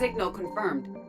Signal confirmed.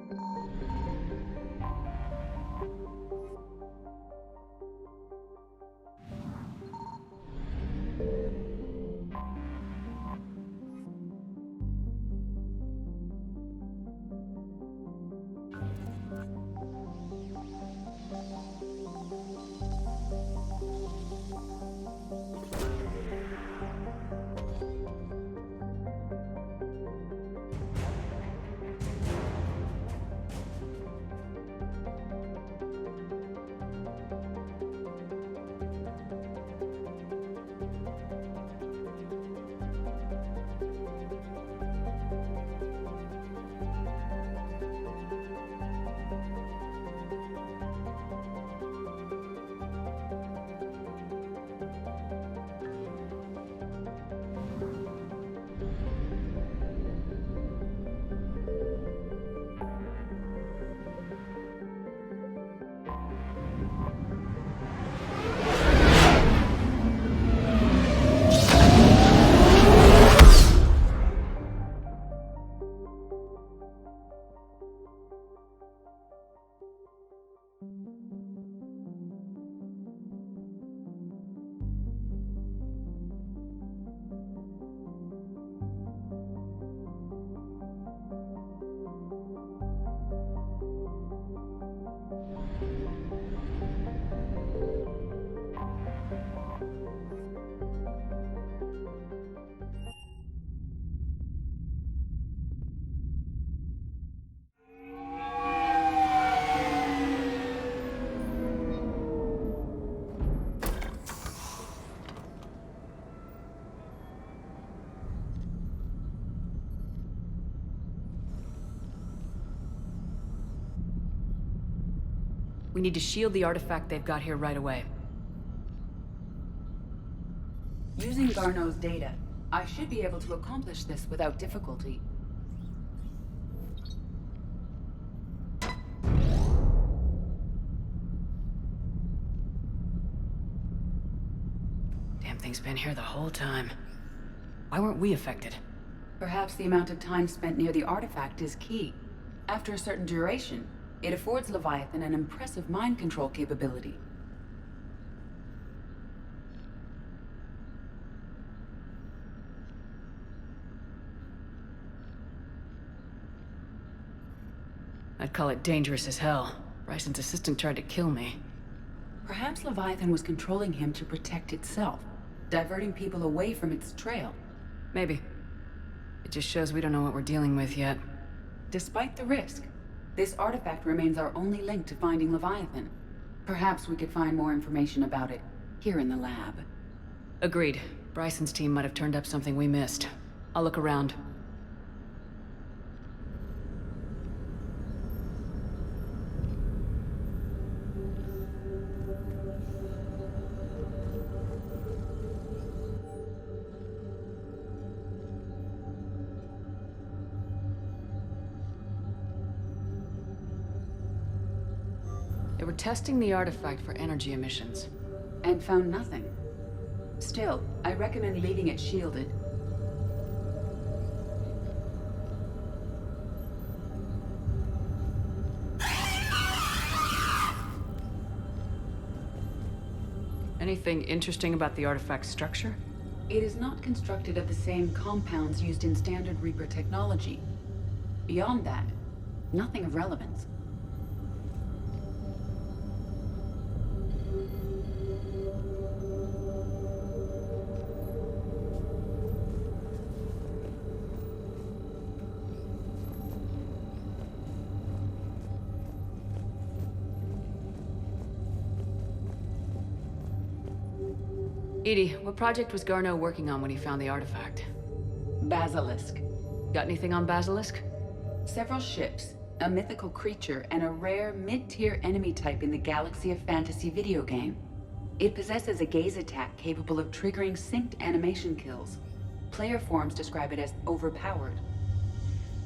We need to shield the artifact they've got here right away. Using Garneau's data, I should be able to accomplish this without difficulty. Damn thing's been here the whole time. Why weren't we affected? Perhaps the amount of time spent near the artifact is key. After a certain duration, it affords Leviathan an impressive mind control capability. I'd call it dangerous as hell. Bryson's assistant tried to kill me. Perhaps Leviathan was controlling him to protect itself, diverting people away from its trail. Maybe. It just shows we don't know what we're dealing with yet. Despite the risk, this artifact remains our only link to finding Leviathan. Perhaps we could find more information about it here in the lab. Agreed. Bryson's team might have turned up something we missed. I'll look around. They were testing the artifact for energy emissions. And found nothing. Still, I recommend leaving it shielded. Anything interesting about the artifact's structure? It is not constructed of the same compounds used in standard Reaper technology. Beyond that, nothing of relevance. Edie, what project was Garneau working on when he found the artifact? Basilisk. Got anything on Basilisk? Several ships, a mythical creature, and a rare mid-tier enemy type in the Galaxy of Fantasy video game. It possesses a gaze attack capable of triggering synced animation kills. Player forums describe it as overpowered.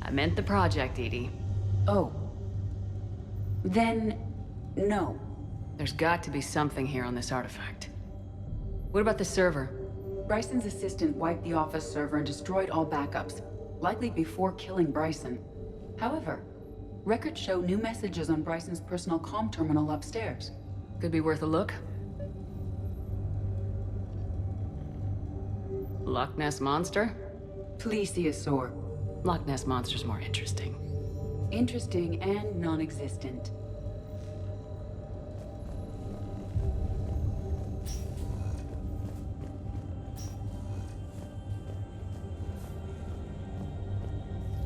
I meant the project, Edie. Oh. Then, no. There's got to be something here on this artifact. What about the server? Bryson's assistant wiped the office server and destroyed all backups, likely before killing Bryson. However, records show new messages on Bryson's personal comm terminal upstairs. Could be worth a look. Loch Ness Monster? Plesiosaur. Loch Ness Monster's more interesting. Interesting and non-existent.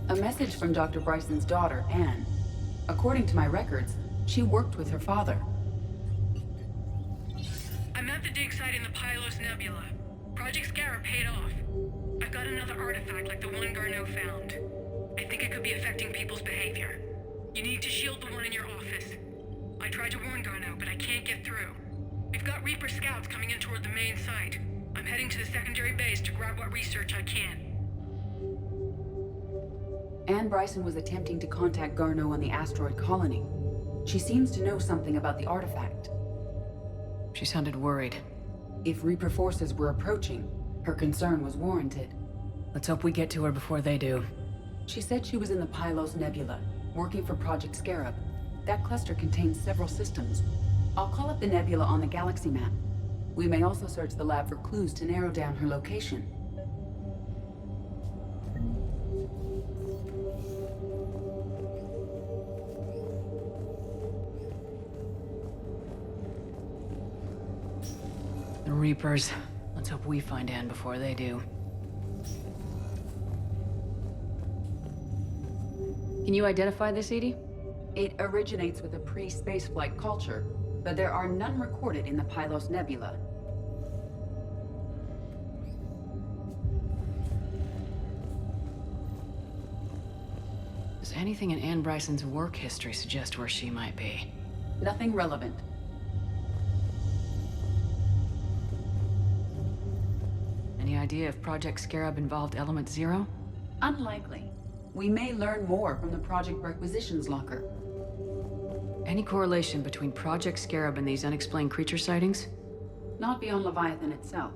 A message from Dr. Bryson's daughter, Anne. According to my records, she worked with her father. I'm at the dig site in the Pylos Nebula. Project Scarab paid off. I've got another artifact like the one Garneau found. I think it could be affecting people's behavior. You need to shield the one in your office. I tried to warn Garneau, but I can't get through. We've got Reaper scouts coming in toward the main site. I'm heading to the secondary base to grab what research I can. Anne Bryson was attempting to contact Garneau on the asteroid colony. She seems to know something about the artifact. She sounded worried. If Reaper forces were approaching, her concern was warranted. Let's hope we get to her before they do. She said she was in the Pylos Nebula, working for Project Scarab. That cluster contains several systems. I'll call up the nebula on the galaxy map. We may also search the lab for clues to narrow down her location. The Reapers. Let's hope we find Anne before they do. Can you identify this, Edie? It originates with a pre-spaceflight culture, but there are none recorded in the Pylos Nebula. Does anything in Anne Bryson's work history suggest where she might be? Nothing relevant. Any idea if Project Scarab involved Element Zero? Unlikely. We may learn more from the Project Requisitions Locker. Any correlation between Project Scarab and these unexplained creature sightings? Not beyond Leviathan itself.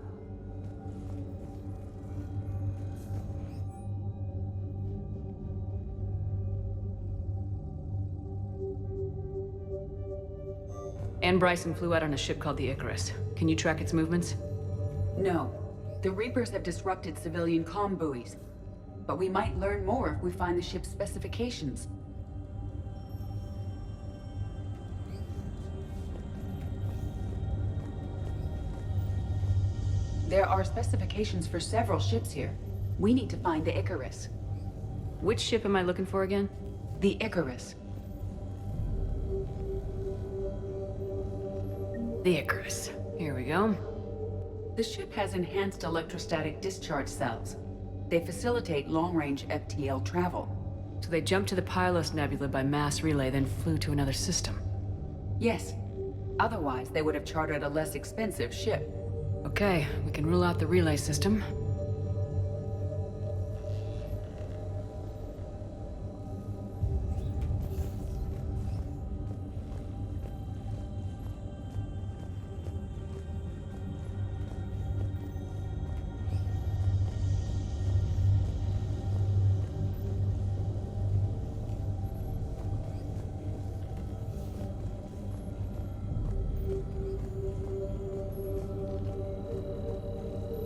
Anne Bryson flew out on a ship called the Icarus. Can you track its movements? No. The Reapers have disrupted civilian comm buoys. But we might learn more if we find the ship's specifications. There are specifications for several ships here. We need to find the Icarus. Which ship am I looking for again? The Icarus. The Icarus. Here we go. The ship has enhanced electrostatic discharge cells. They facilitate long-range FTL travel. So they jumped to the Pylos Nebula by mass relay, then flew to another system. Yes. Otherwise, they would have chartered a less expensive ship. Okay, we can rule out the relay system.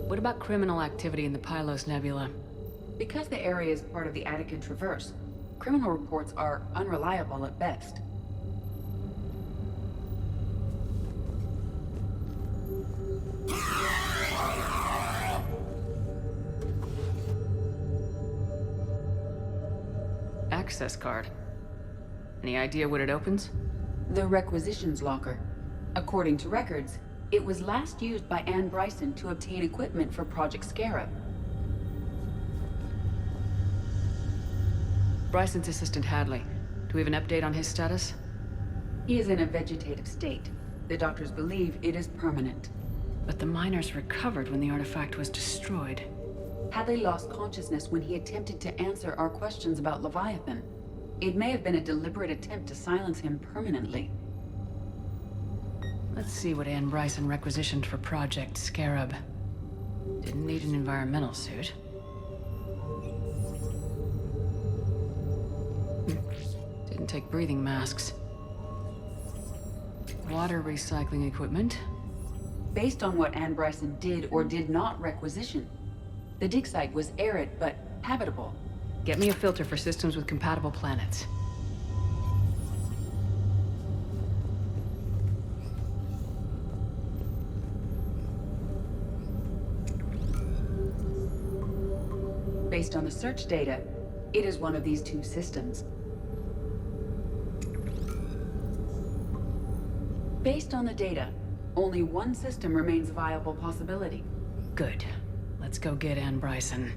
What about criminal activity in the Pylos Nebula? Because the area is part of the Attica Traverse, criminal reports are unreliable at best. Access card. Any idea what it opens? The Requisitions Locker. According to records, it was last used by Anne Bryson to obtain equipment for Project Scarab. Bryson's assistant Hadley. Do we have an update on his status? He is in a vegetative state. The doctors believe it is permanent. But the miners recovered when the artifact was destroyed. Hadley lost consciousness when he attempted to answer our questions about Leviathan. It may have been a deliberate attempt to silence him permanently. Let's see what Anne Bryson requisitioned for Project Scarab. Didn't need an environmental suit. take breathing masks. Water recycling equipment. Based on what Anne Bryson did or did not requisition, the dig site was arid but habitable. Get me a filter for systems with compatible planets. Based on the search data, it is one of these two systems. Based on the data, only one system remains a viable possibility. Good. Let's go get Anne Bryson.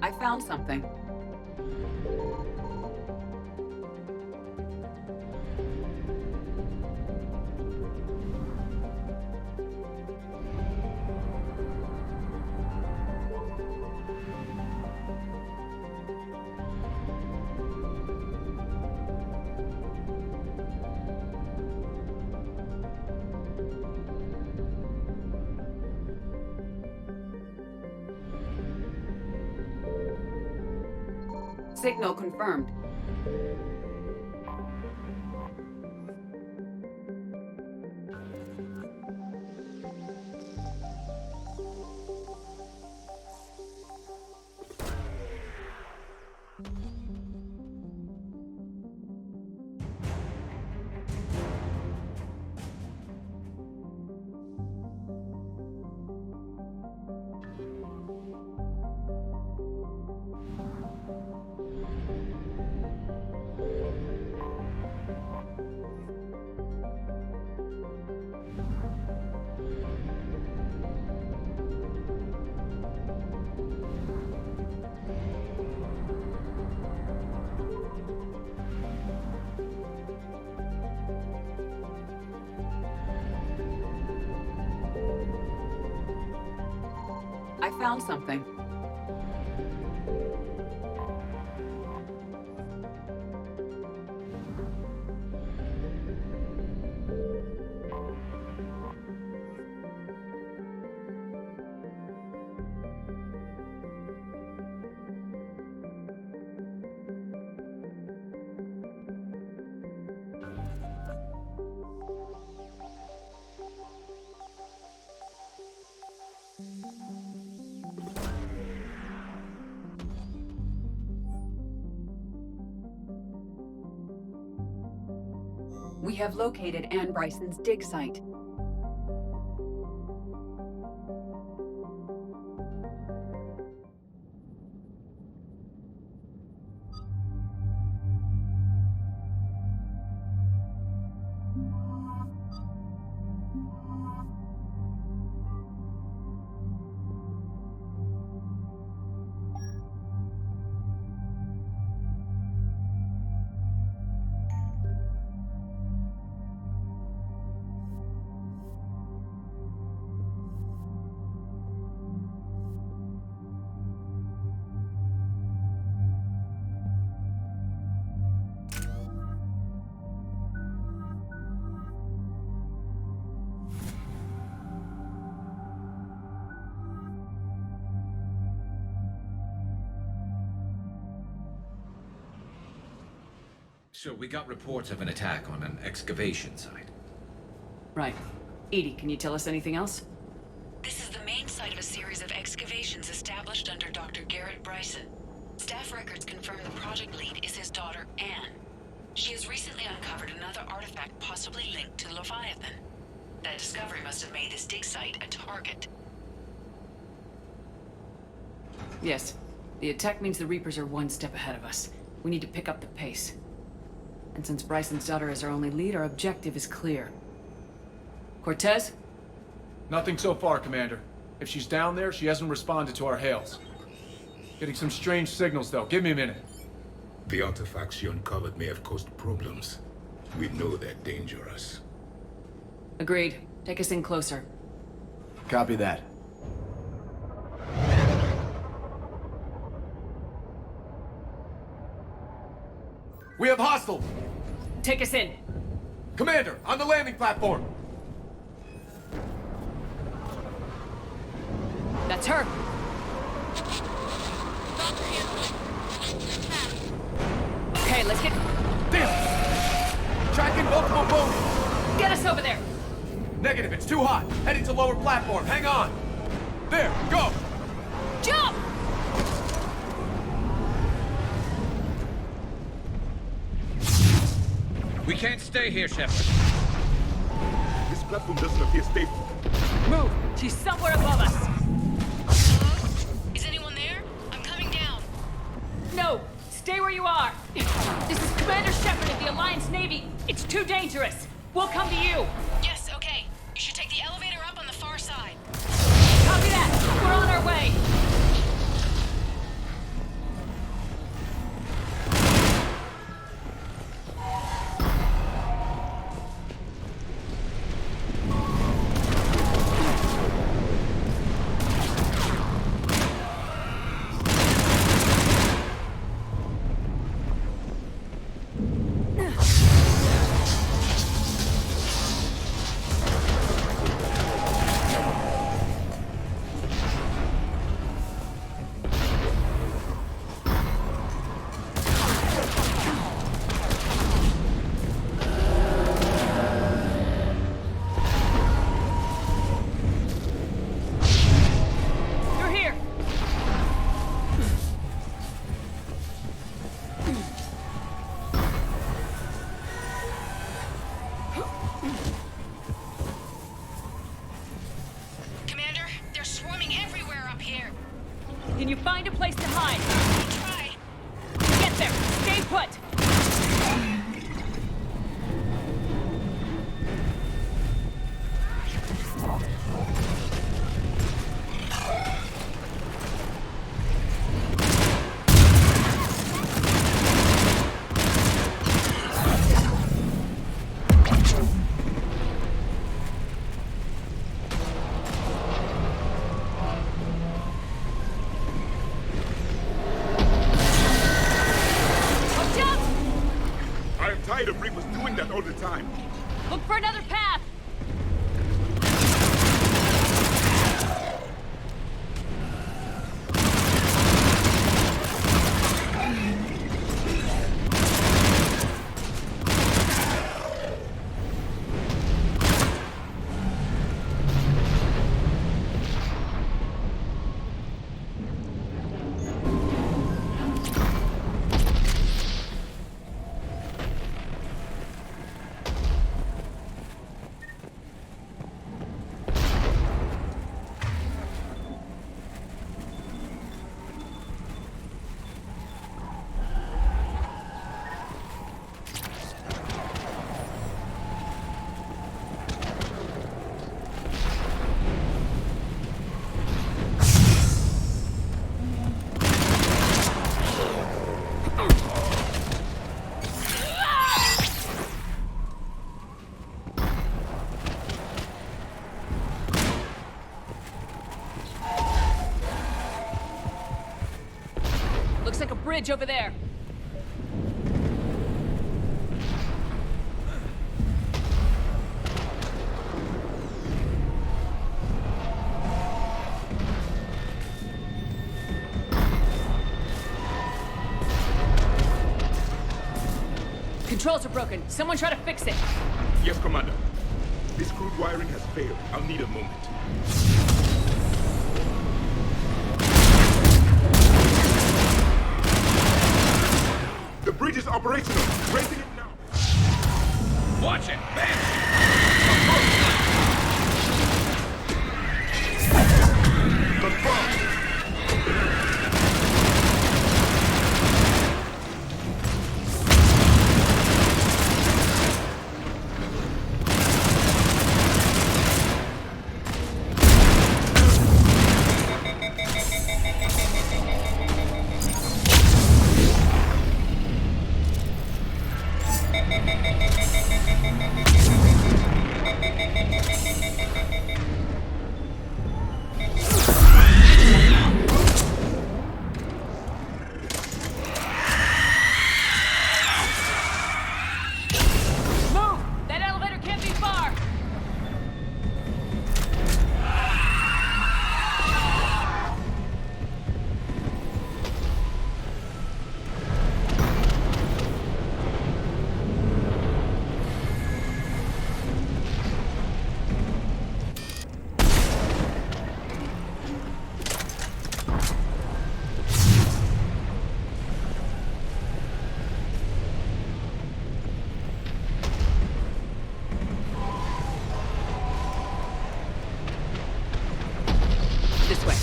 I found something. Signal confirmed. I found something. We have located Anne Bryson's dig site. So we got reports of an attack on an excavation site. Right. EDI, can you tell us anything else? This is the main site of a series of excavations established under Dr. Garrett Bryson. Staff records confirm the project lead is his daughter, Anne. She has recently uncovered another artifact possibly linked to Leviathan. That discovery must have made this dig site a target. Yes. The attack means the Reapers are one step ahead of us. We need to pick up the pace. And since Bryson's daughter is our only lead, our objective is clear. Cortez? Nothing so far, Commander. If she's down there, she hasn't responded to our hails. Getting some strange signals, though. Give me a minute. The artifacts she uncovered may have caused problems. We know they're dangerous. Agreed. Take us in closer. Copy that. We have hostiles! Take us in! Commander, on the landing platform! That's her! Okay, let's get... Damn! Tracking multiple boats! Get us over there! Negative, it's too hot. Heading to lower platform, hang on! There, go! Jump! We can't stay here, Shepard. This platform doesn't appear stable. Move! She's somewhere above us! Hello? Is anyone there? I'm coming down. No! Stay where you are! This is Commander Shepard of the Alliance Navy! It's too dangerous! We'll come to you! Yes, okay. You should take the elevator up on the far side. Copy that! We're on our way! Can you find a place to hide? Try. Get there! Stay put! All the time. Look for another path! Looks like a bridge over there. Controls are broken. Someone try to fix it. Yes, Commander. This crude wiring has failed. I'll need a moment. The bridge is operational. Raising it now. Watch it, man! Confirmed. This way.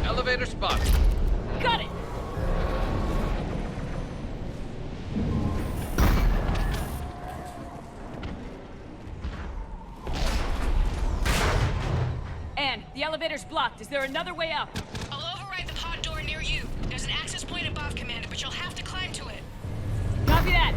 Elevator spotted. Got it! Anne, the elevator's blocked. Is there another way up? I'll override the pod door near you. There's an access point above, Commander, but you'll have to climb to it. Copy that.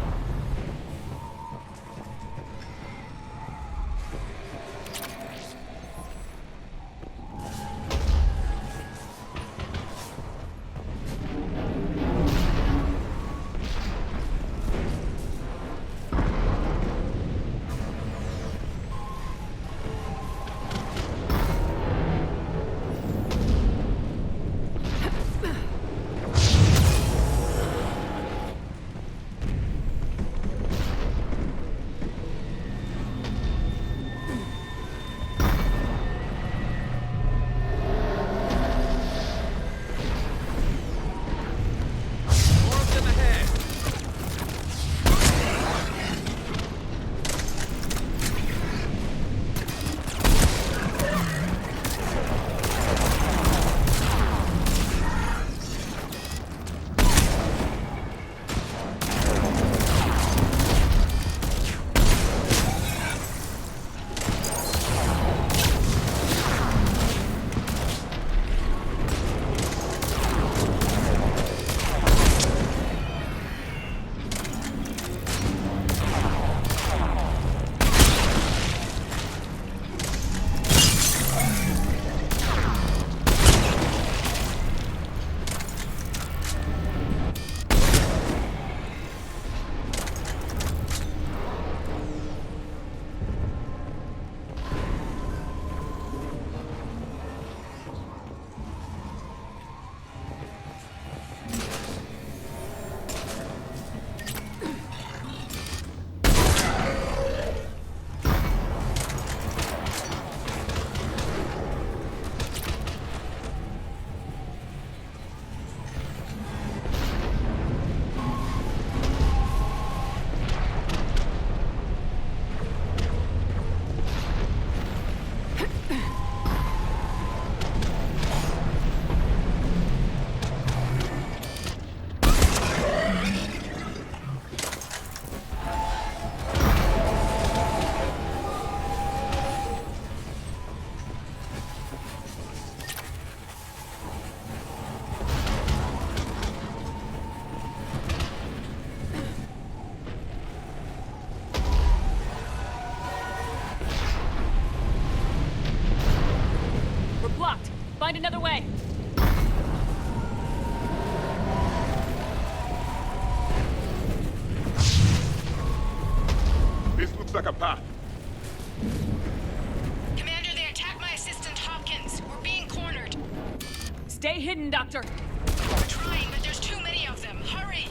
Looks like a path. Commander, they attacked my assistant Hopkins. We're being cornered. Stay hidden, Doctor. We're trying, but there's too many of them. Hurry!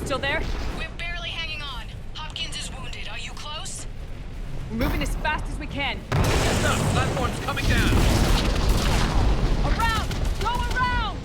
Still there? We're barely hanging on. Hopkins is wounded. Are you close? We're moving as fast as we can. Yes, sir. Platform's coming down. Around! Go around!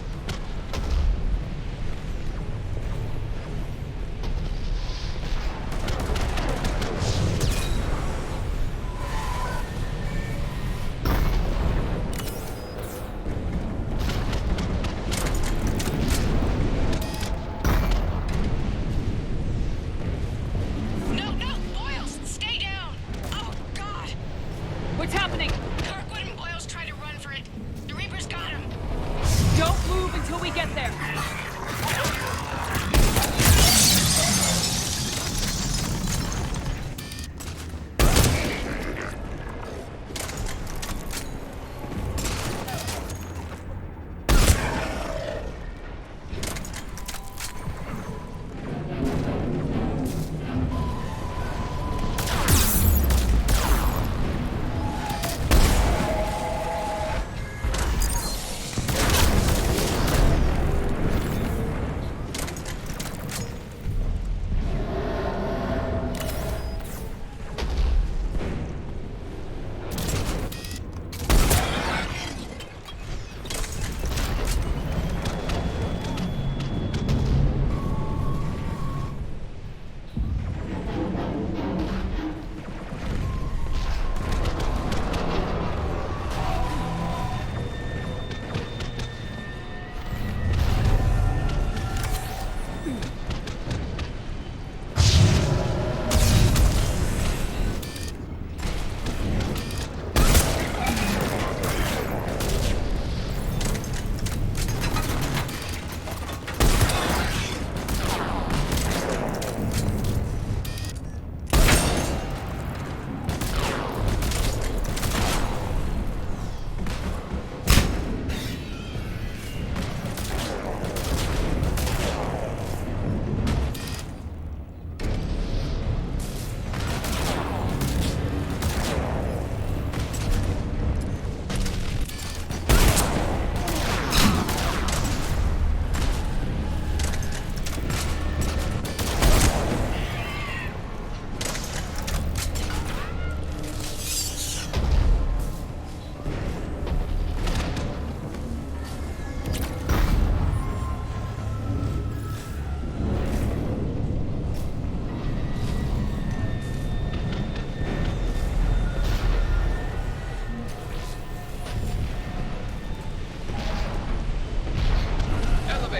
No, no! Boyles, stay down! Oh, God! What's happening? Kirkwood and Boyles tried to run for it. The Reapers got him. Don't move until we get there.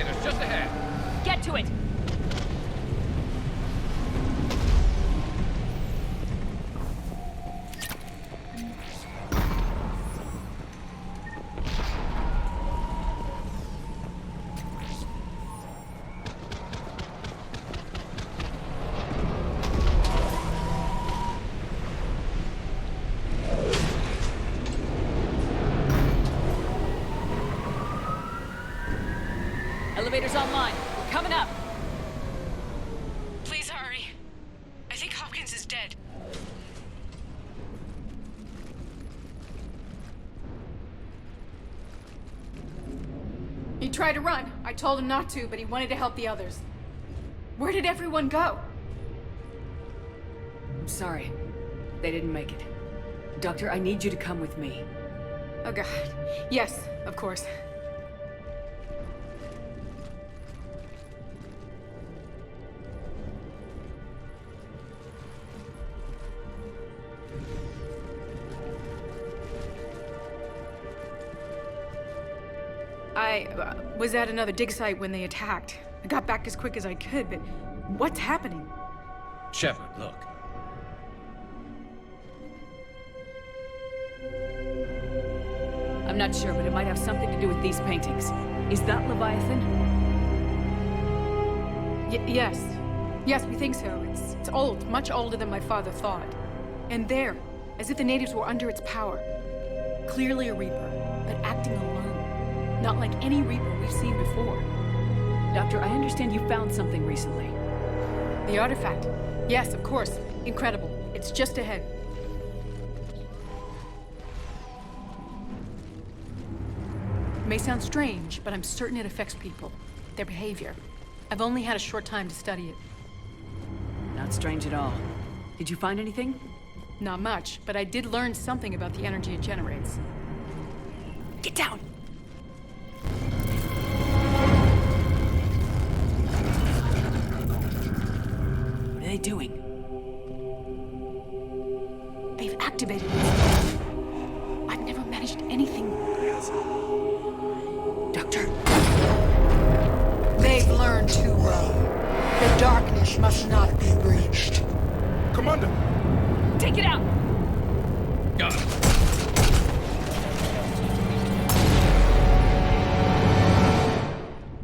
elevators just ahead. Get to it! Elevator's online. We're coming up. Please hurry. I think Hopkins is dead. He tried to run. I told him not to, but he wanted to help the others. Where did everyone go? I'm sorry. They didn't make it. Doctor, I need you to come with me. Oh god. Yes, of course. I was at another dig site when they attacked. I got back as quick as I could, but what's happening? Shepard, look. I'm not sure, but it might have something to do with these paintings. Is that Leviathan? Yes. Yes, we think so. It's old, much older than my father thought. And there, as if the natives were under its power. Clearly a Reaper, but acting alone. Not like any Reaper we've seen before. Doctor, I understand you found something recently. The artifact. Yes, of course. Incredible. It's just ahead. It may sound strange, but I'm certain it affects people. Their behavior. I've only had a short time to study it. Not strange at all. Did you find anything? Not much, but I did learn something about the energy it generates. Get down! What are they doing? They've activated it. I've never managed anything. Doctor! They've learned too well. The darkness must not be breached. Commander! Take it out! Got it.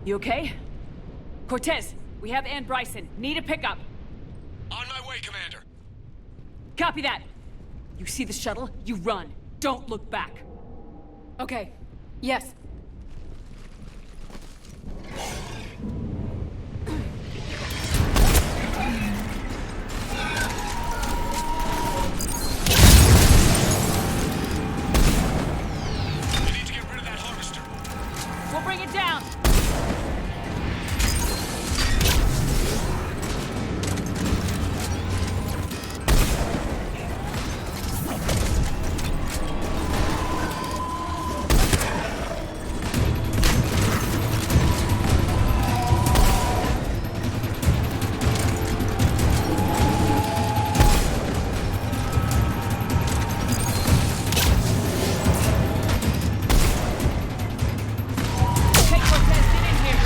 You okay? Cortez, we have Ann Bryson. Need a pickup. On my way, Commander. Copy that. You see the shuttle? You run. Don't look back. Okay. Yes. We need to get rid of that harvester. We'll bring it down. Okay, Cortez, get in here.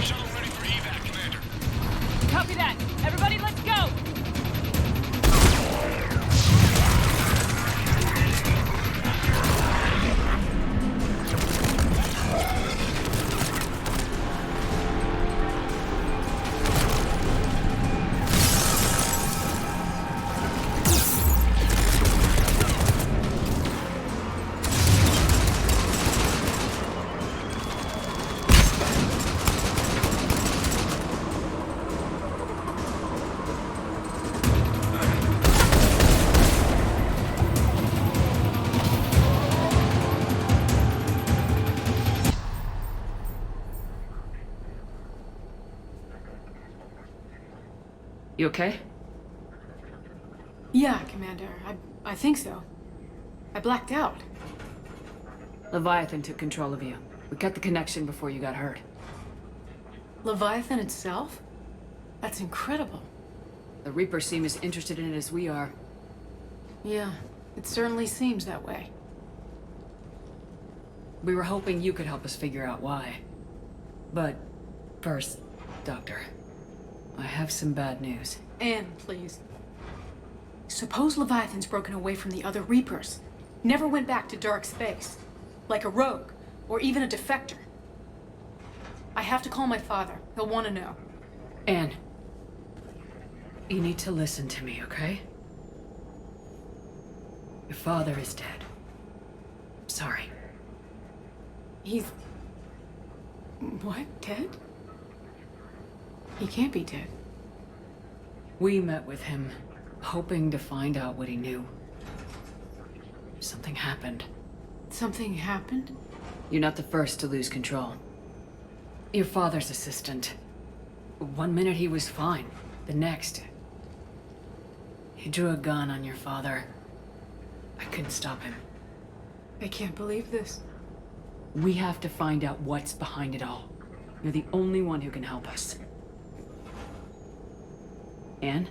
Shuttle ready for evac, Commander. Copy that. Everybody, let's go. You okay? Yeah, Commander. I think so. I blacked out. Leviathan took control of you. We cut the connection before you got hurt. Leviathan itself? That's incredible. The Reapers seem as interested in it as we are. Yeah, it certainly seems that way. We were hoping you could help us figure out why. But first, Doctor, I have some bad news. Anne, please. Suppose Leviathan's broken away from the other Reapers. Never went back to dark space. Like a rogue, or even a defector. I have to call my father. He'll want to know. Anne, you need to listen to me, okay? Your father is dead. Sorry. He's... What? Dead? He can't be dead. We met with him, hoping to find out what he knew. Something happened. Something happened? You're not the first to lose control. Your father's assistant. One minute he was fine. The next... he drew a gun on your father. I couldn't stop him. I can't believe this. We have to find out what's behind it all. You're the only one who can help us. Anne?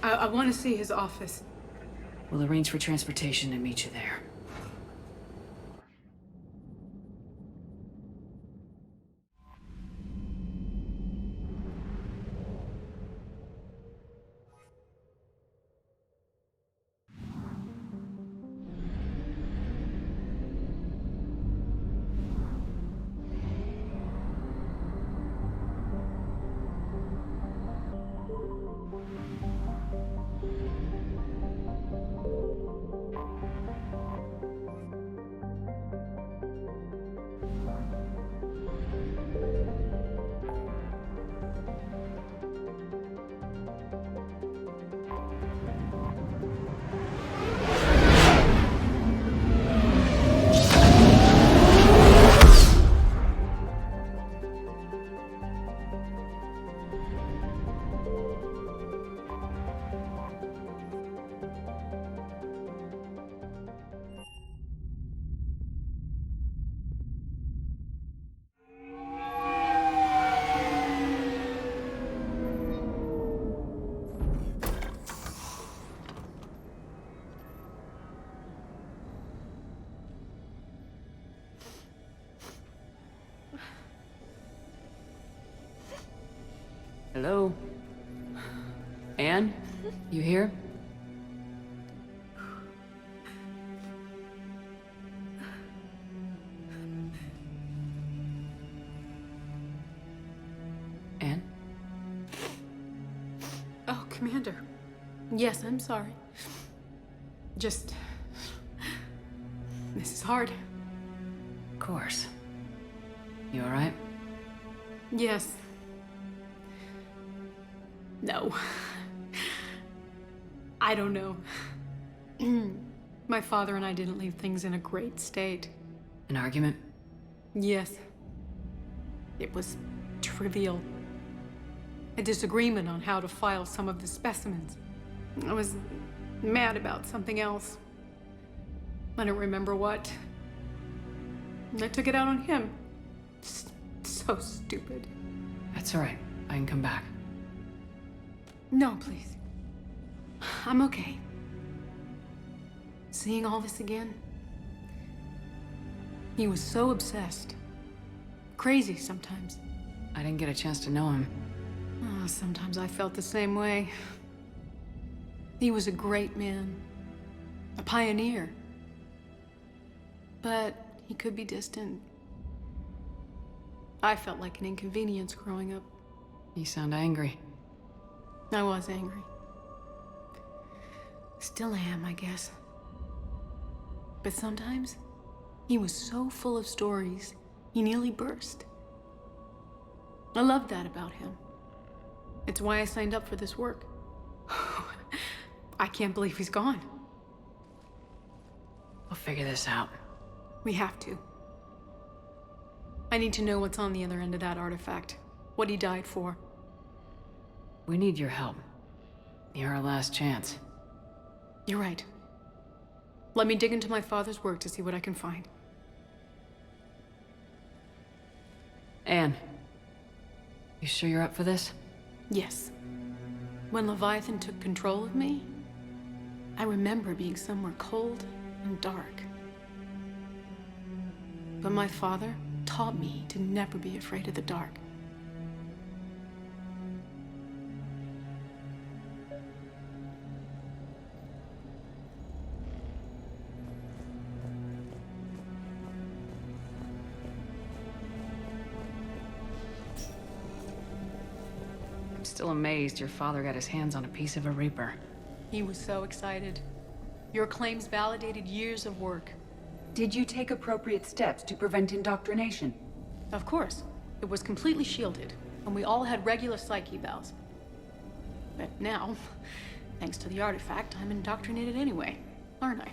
I want to see his office. We'll arrange for transportation and meet you there. Hello? Anne? You here? Anne? Oh, Commander. Yes, I'm sorry. Just... this is hard. Of course. You alright? Yes. No. I don't know. My father and I didn't leave things in a great state. An argument? Yes. It was trivial. A disagreement on how to file some of the specimens. I was mad about something else. I don't remember what. I took it out on him. So stupid. That's alright. I can come back. No, please. I'm okay. Seeing all this again? He was so obsessed. Crazy sometimes. I didn't get a chance to know him. Oh, sometimes I felt the same way. He was a great man. A pioneer. But he could be distant. I felt like an inconvenience growing up. You sound angry. I was angry. Still am, I guess. But sometimes, he was so full of stories, he nearly burst. I loved that about him. It's why I signed up for this work. I can't believe he's gone. We'll figure this out. We have to. I need to know what's on the other end of that artifact. What he died for. We need your help. You're our last chance. You're right. Let me dig into my father's work to see what I can find. Anne, you sure you're up for this? Yes. When Leviathan took control of me, I remember being somewhere cold and dark. But my father taught me to never be afraid of the dark. I'm still amazed your father got his hands on a piece of a Reaper. He was so excited. Your claims validated years of work. Did you take appropriate steps to prevent indoctrination? Of course. It was completely shielded, and we all had regular psyche evals. But now, thanks to the artifact, I'm indoctrinated anyway, aren't I?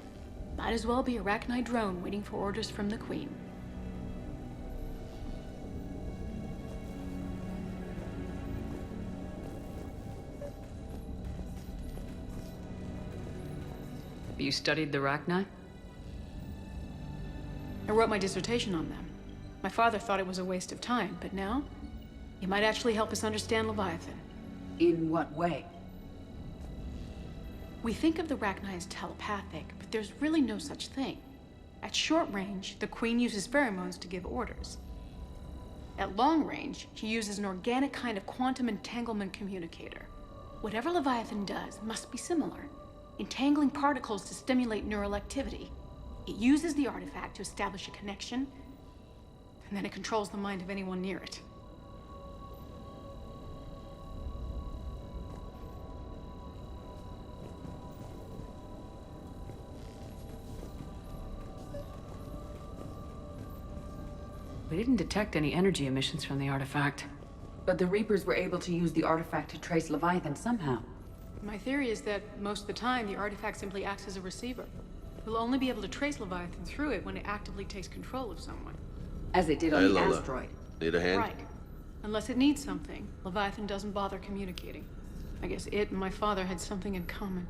Might as well be a Arachnite drone waiting for orders from the Queen. Have you studied the Arachnite? I wrote my dissertation on them. My father thought it was a waste of time, but now, it might actually help us understand Leviathan. In what way? We think of the Arachnite as telepathic, but there's really no such thing. At short range, the Queen uses pheromones to give orders. At long range, she uses an organic kind of quantum entanglement communicator. Whatever Leviathan does must be similar, entangling particles to stimulate neural activity. It uses the artifact to establish a connection, and then it controls the mind of anyone near it. We didn't detect any energy emissions from the artifact. But the Reapers were able to use the artifact to trace Leviathan somehow. My theory is that most of the time, the artifact simply acts as a receiver. We'll only be able to trace Leviathan through it when it actively takes control of someone. As it did on the asteroid. Need a hand? Right. Unless it needs something, Leviathan doesn't bother communicating. I guess it and my father had something in common.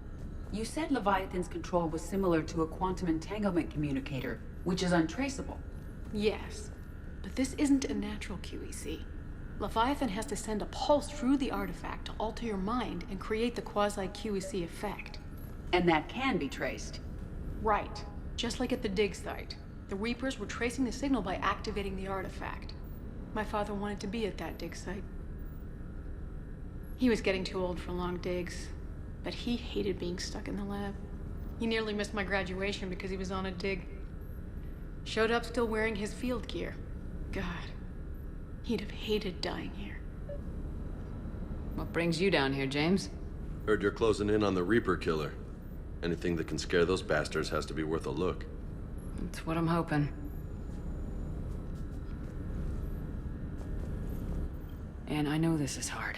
You said Leviathan's control was similar to a quantum entanglement communicator, which is untraceable. Yes, but this isn't a natural QEC. Leviathan has to send a pulse through the artifact to alter your mind and create the quasi-QEC effect. And that can be traced. Right. Just like at the dig site. The Reapers were tracing the signal by activating the artifact. My father wanted to be at that dig site. He was getting too old for long digs, but he hated being stuck in the lab. He nearly missed my graduation because he was on a dig. Showed up still wearing his field gear. God, he'd have hated dying here. What brings you down here, James? Heard you're closing in on the Reaper killer. Anything that can scare those bastards has to be worth a look. That's what I'm hoping. And I know this is hard,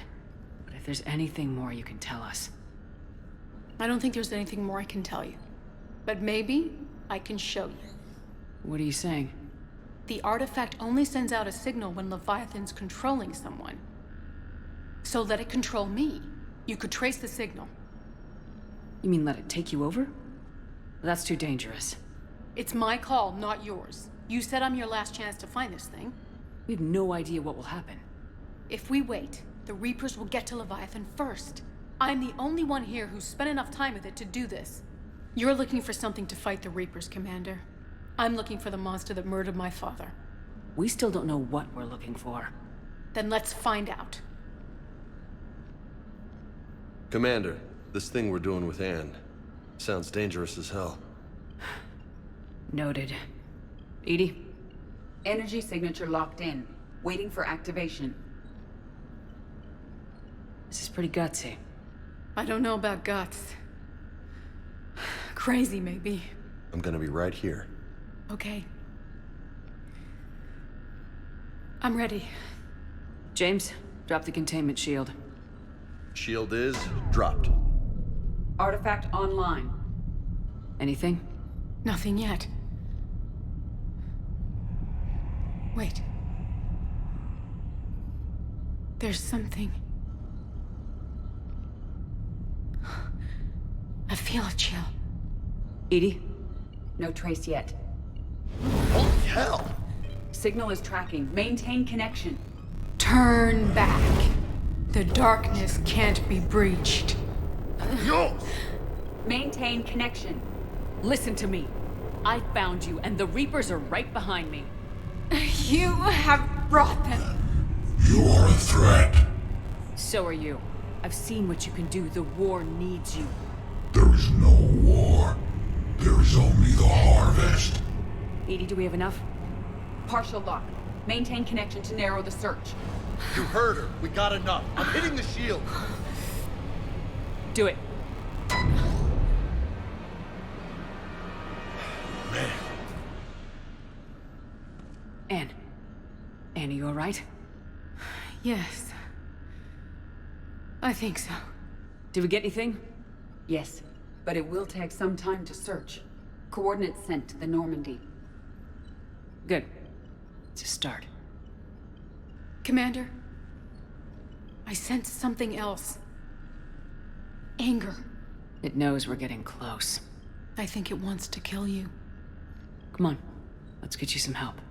but if there's anything more you can tell us. I don't think there's anything more I can tell you. But maybe I can show you. What are you saying? The artifact only sends out a signal when Leviathan's controlling someone. So let it control me. You could trace the signal. You mean let it take you over? That's too dangerous. It's my call, not yours. You said I'm your last chance to find this thing. We have no idea what will happen. If we wait, the Reapers will get to Leviathan first. I'm the only one here who's spent enough time with it to do this. You're looking for something to fight the Reapers, Commander. I'm looking for the monster that murdered my father. We still don't know what we're looking for. Then let's find out. Commander, this thing we're doing with Anne sounds dangerous as hell. Noted. Edie? Energy signature locked in, waiting for activation. This is pretty gutsy. I don't know about guts. Crazy, maybe. I'm gonna be right here. Okay. I'm ready. James, drop the containment shield. Shield is dropped. Artifact online. Anything? Nothing yet. Wait. There's something. I feel a chill. Edie, No trace yet. Holy hell! Signal is tracking. Maintain connection. Turn back. The darkness can't be breached. Yo! Maintain connection. Listen to me. I found you, and the Reapers are right behind me. You have brought them. You are a threat. So are you. I've seen what you can do. The war needs you. There is no war. There is only the harvest. Edie, do we have enough? Partial lock. Maintain connection to narrow the search. You heard her. We got enough. I'm hitting the shield. Do it. Man. Anne. Anne, are you alright? Yes. I think so. Did we get anything? Yes, but it will take some time to search. Coordinates sent to the Normandy. Good. It's a start. Commander, I sense something else. Anger. It knows we're getting close. I think it wants to kill you. Come on. Let's get you some help.